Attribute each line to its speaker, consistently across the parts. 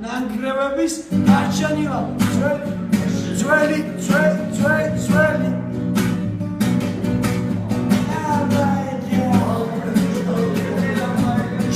Speaker 1: ნანგრევების არჩენილა ძველი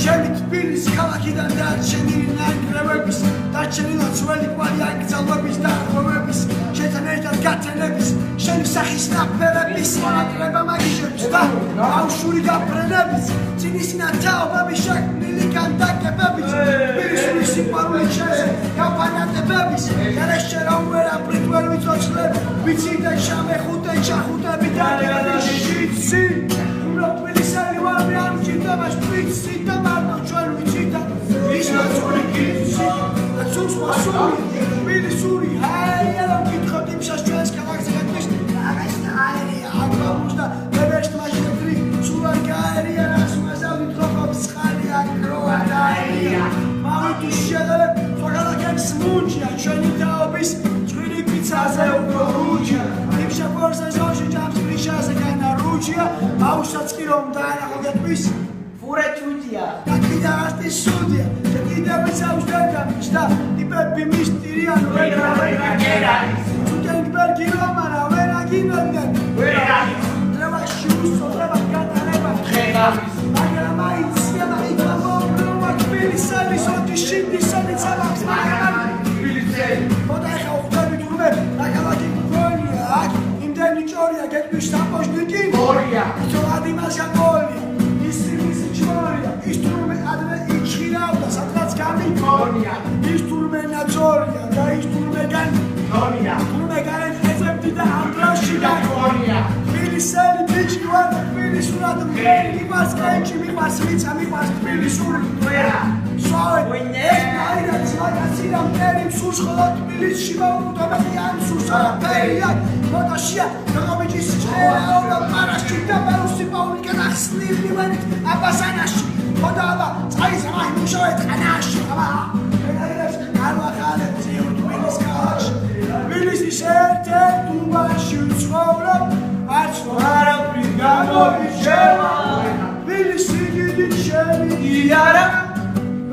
Speaker 1: ჩემი თბილისის ქალაქიდან დარჩენილი ნანგრევების დარჩენილა ძველი კვალი აკრძალვების და ღვევების შეთან ერთად გათენების შენი სახის ნაფერების მონატრება მაგიშების და ბავშვური გაფრენების წინისინა თაობების შექმნილი განდაკებების თბილისური სიყვარული შენზე გაფანატებების გარეშე რომ ვერაფრით ვერ ვიცოცხლებ ვიცი და ჩამეხუტე ჩახუტები და შიცი უნდა თბილისელი ვარ მე ამ ჭიდებას ვიცი და მარტო ჩვენ ვიცი და ის რაცული გიცი აცუს მასული თბილისური აერა მკითხოთ იმშას ჩვენს ქალაქს გეტყვის რაღაც აერია აკბავს და მებერს მაშინები სულან გაერია რას მასავით ხობს ხალი აკროა აერია მავიტი შედარებ ფაგალაკებს მუნჯია ჩვენი თაობის წვირი პიცაზე უფრო რუჯია იმშა პორზე ზოში ჯამს პრიშაზე განა რუჯია აუსაც კი რომ დაანახო გეტყვის ფურე ჩუდია და კიდე ასტი სუდია და კიდე ვისავს დაგამის და ტიპები მისტირიან ვერა გერაის თუნდენბერგი რომარა ვერა გინონდენ ვერა treba შუსო treba გატანება ხერავის მაგრამ აიცია და იკამო თბილისელი სოთი შინდისელი ცალავს მაგრამ თბილისელი მოდა ეხა უხდები თურმე რაკალაკი გონია აქ იმდენი ჭორია გეტყვის საპოშტიკი მორია ცოლადი მასაკოლია ის თურმე ადრე იჩხირავდა სადღაც გამიქონია ის თურმე ნაძორია და ის თურმე განონია თურმე განეწებდი და ამ დროში გაგონია თბილისელი ბიჭი ვარ და თბილისურად მგელი იმას კენჭი მიყვარს ვიცა მიყვარს თბილისური ვერა სოე ეს მაინაც მაგაცია მტერი მსურს ხოლო თბილისში მოვუტებდი ამ მსურს არაფერია მოტაშია გოგობიჭის ჩეაურა პარასში და პარუსი პაული განახსნილი ვარით აბასანაში ხოდავა წაისა მაი მუშავეთ ყანაში აბა ეს არვახალე ძიუ თბილის ქალაქში თბილისის ერთ-ერთ უბანში ვცხოვრობ არც არაფრით გამოვირჩევა თბილისი დიდი შენი იარა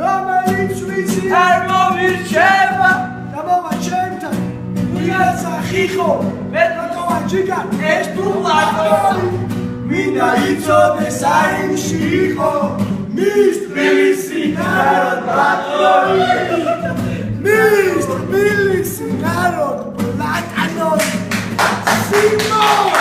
Speaker 1: რომელიც ვიცი არ მოვირჩევა და მოვა ჩემთან ვიღაცა ხიხო მეტოა ჯიგა ეს თულაკო მინდა იცოდეს აიმში იყო მის თბილისი ნაროდ ბატონი მის თბილისი ნაროდ ბატონი სიმო